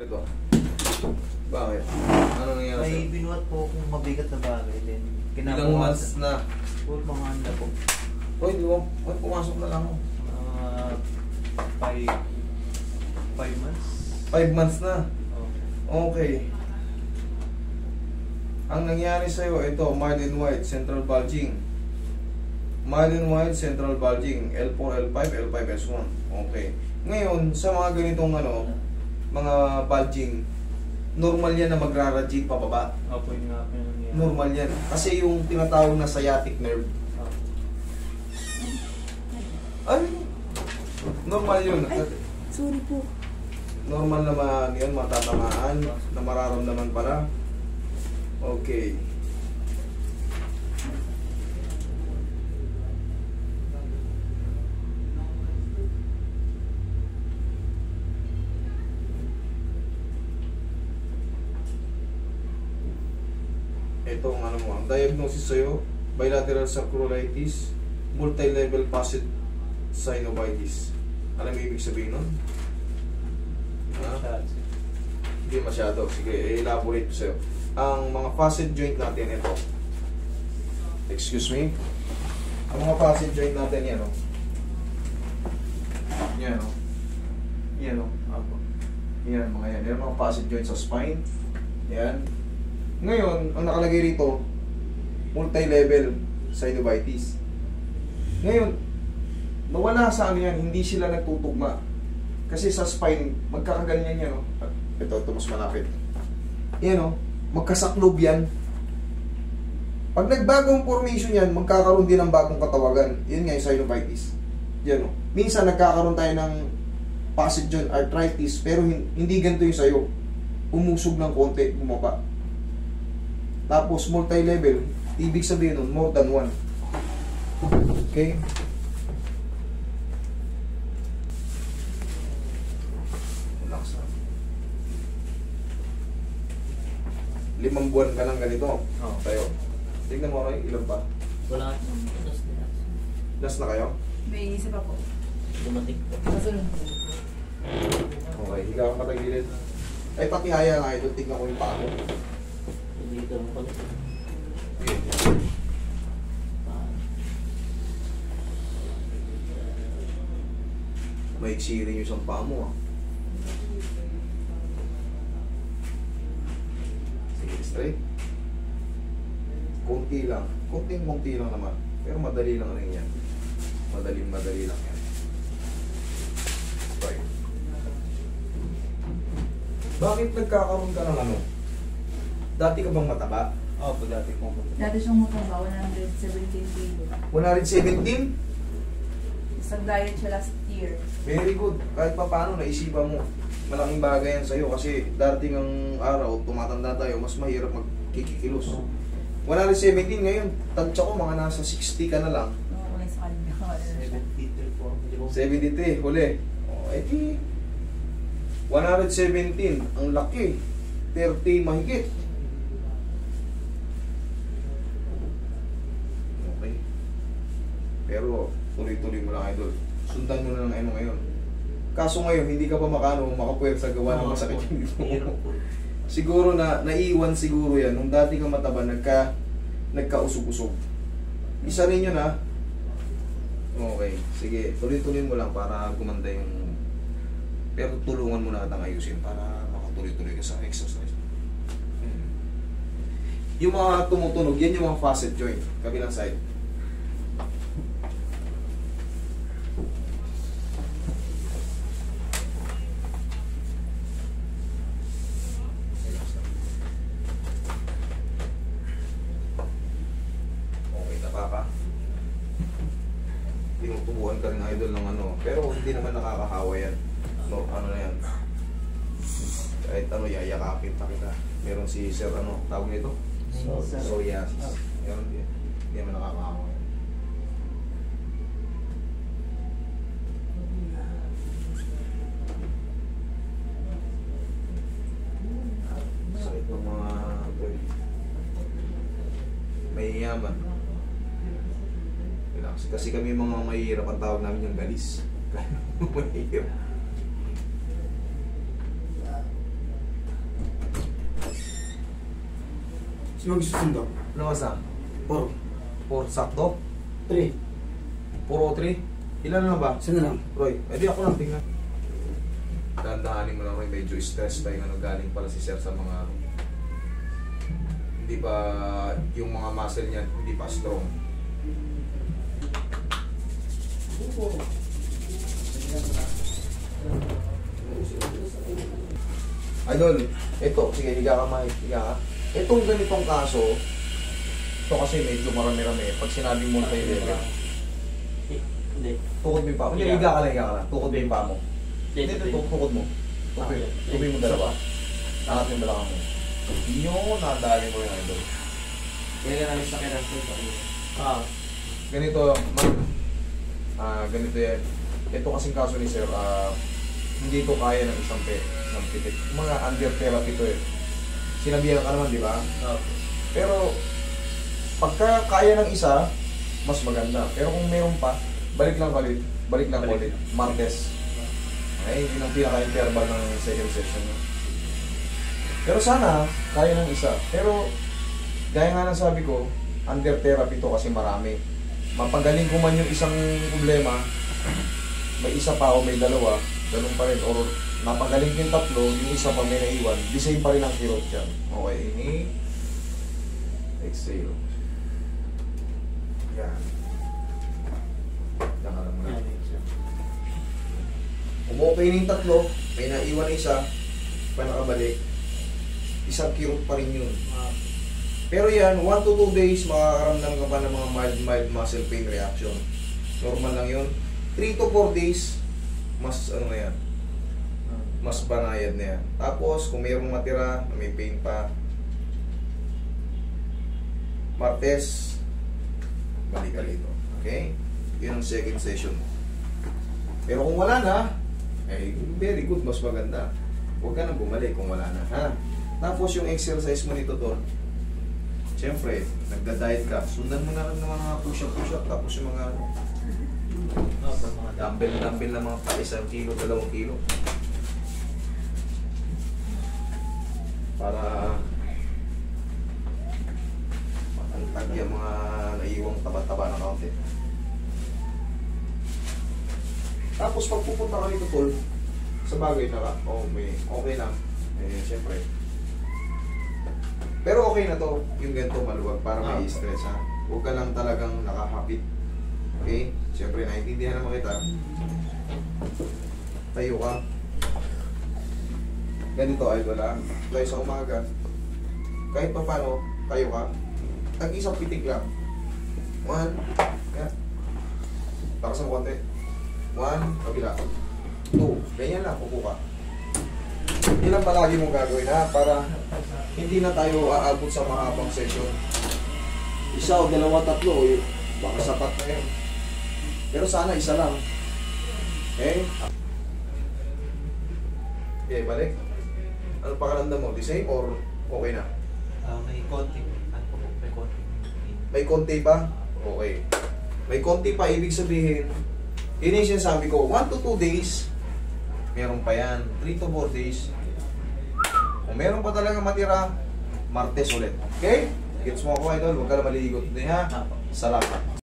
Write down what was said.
Ito. Bakit? Ano nangyari sa'yo? May binuhat po akong mabigat na bagay. Then, Ilang months na? po mga ano po. Hoy, di mo. Hoy, pumasok na lang ako. 5 months. 5 months na. Oh. Okay. Ang nangyari sa'yo, ito, mild and wide, central bulging. Mild and wide, central bulging. L4, L5, L5, S1. Okay. Ngayon, sa mga ganitong mga bulging, normal yan na magraradiate pababa. Opo, yun nga po yung nangyari. Normal yan. Kasi yung tinatawag na sciatic nerve. Ay! Normal yun. Ay, sorry po. Normal naman yun, matatamaan, na mararamdaman para. Okay. Ito ang ang diagnosis sa'yo, bilateral sacroiliitis, multi-level facet synovitis. Alam mo ibig sabihin nun? Ha? Hindi masyado. Sige, elaborate ko sa'yo. Ang mga facet joint natin, ito. Excuse me. Ang mga facet joint natin, yan o. Yan o. Yan o. Apo. Yan, mga yan. Yan mga facet joint sa spine. Yan. Ngayon, ang nakalagay rito, multi-level synovitis. Ngayon, nawala sa ano yan, hindi sila nagtutugma. Kasi sa spine, magkakaganyan yan, no? Ito, mas malapit. Yan, no? Magkasaklob yan. Pag nagbagong formation yan, magkakaroon din ng bagong katawagan. Yun nga yung synovitis. Yan, no? Minsan, nagkakaroon tayo ng facet joint arthritis, pero hindi ganito yung sayo. Umusog ng konti, bumaba. Tapos, multi-level, ibig sabihin nun, more than one. Okay? Relax na. 5 buwan ka lang ganito. Oo. Tayo. Tignan mo kayo, ilan pa? Wala. Last na kayo? May isa pa po. Dumating po. Masunod po. Okay, higa ka patagilid. Ay, patihaya nga ito. Tignan ko yung paa mo. Dito lang pala. Maiksi rin yung isang paa mo, ah. Sige, straight. Kunti lang. Kunti lang naman. Pero madali lang rin yan. Madali lang yan. Right. Bakit nagkakaroon ka ng ano? Dati ka bang mataba? Opo, dati po. Dati siyang mataba, 117 kilo. 117? Isang diet siya last year. Very good. Kahit pa paano, naisipan mo. Malaking bagay yan sa'yo kasi darating ang araw, tumatanda tayo, mas mahirap magkikikilos. 117 ngayon, tansya ko mga nasa 60 ka na lang. Nung ulit sa kanya. 73 po. 73, huli. O, edi 117, ang laki. 30 mahigit. Okay. Pero, tuloy-tuloy mo lang, idol. Sundan mo na ng ngayon. Kaso ngayon, hindi ka pa makapuwersa gawa ng masakit yung dito. Siguro naiwan siguro yan. Nung dati kang mataba, nagkausog-usog. Isa rin yun, ha? Okay. Sige, tuloy-tuloy mo lang para gumanda yung... Pero tulungan mo na kitang ayusin para makatuloy-tuloy ka sa exercise. Yung mga tumutunog, yan yung mga facet joint. Kabilang side. Okay, napaka. Tinutubuhan ka rin idol ng ano. Pero hindi naman nakakahawa yan. No, ano na yan. Kahit yayakapin pa kita. Meron si Sir, tawag nito? Psoriasis. Meron din. Hindi naman nakakahawa yan. So, itong mga may yaman. Relax. Kasi kami mga mahihirap ang tawag namin yung galis. Mahirap. Magsusundo. Lumas na. 4. 4 sakto. 3. 4 o 3. Ilan na ba? Isa na lang. Roy, edi ako lang tingnan. Dandahanin mo lang Roy, medyo stress pa yung ano, galing pala si Sir sa mga ano. Hindi pa, yung mga muscle niya, hindi pa strong. Idol, ito, sige, higa ka Mike, higa ka. Itong ganitong kaso, ito kasi medyo marami-rami. Pag sinabing multi-level, Hindi. tukod mo yung paa mo. Hindi, higa ka lang. Tukod mo yung paa mo. Hindi, Hindi, tukod mo. Tubi mo dalawa. Angat yung balakang mo. Yun, nadali mo yung idol. Kaya ka namin sa kinasal sa iyo. Ganito, ganito yan. Ito kasing kaso ni Sir, hindi to kaya ng isang ng pitik. Mga under therapy to eh. Sinabihan ka naman, di ba? Pero, pagka kaya ng isa, mas maganda. Pero kung meron pa, balik lang ulit. Martes. Okay, yun ang pinaka-interval ng second session. Pero sana, kaya ng isa. Pero, gaya nga ng sabi ko, under therapy to kasi marami. Mapagaling ko man yung isang problema, may isa pa o may dalawa, ganun pa rin. Or napagaling yung tatlo, yung isa pa may naiwan, the same pa rin ang kirot yan. Okay, ini exhale. Yan. Yan ka lang muna. Okay na yung tatlo, may naiwan na isa, pa nakabalik, isang kirot pa rin yun. Pero yan, 1 to 2 days, makakaramdam ka pa ng mga mild muscle pain reaction. Normal lang yun. 3 to 4 days, mas ano na yan, mas banayad na yan. Tapos, kung mayroong matira, na may pain pa, Martes, balik ka dito. Okay? Yun ang second session. Pero kung wala na, eh, very good, mas maganda. Huwag ka nang bumalik kung wala na, ha? Tapos yung exercise mo nito to, siyempre, nagda-diet ka, sundan mo na lang ng mga push-up, tapos yung mga dumbbell na mga pa 1 kilo, 2 kilo. Para matantag yung mga naiwang taba-taba na kaunti. Tapos pag pupunta ka rito, tol, sa bagay na ka, okay na, eh, siyempre. Pero okay na to, yung ganito maluwag para may stress ha. Huwag ka lang talagang nakahapit. Okay? Siyempre, naiintindihan naman kita. Tayo ka. Ganito, idol ha. Tayo sa umaga. Kahit pa paano, tayo ka. Tag-isang pitik lang. 1. Yan. Takas ang konti. 1. Kabila. 2. Ganyan lang, pupo ka. Yan ang palagi mong gagawin ha. Para hindi na tayo aabot sa mahabang session. 1 o 2, 3, baka sapat na yun. Pero sana isa lang. Okay? Okay, balik. Ano pakiramdam mo? The same or okay na? May konti. May konti. May konti pa? Okay. May konti pa, ibig sabihin, yun yung sinasabi ko, 1 to 2 days, meron pa yan. 3 to 4 days. Kung meron pa talaga matira, Martes ulit. Okay? Gets mo ako, idol? Huwag ka na maligot. Hindi ha? Salamat.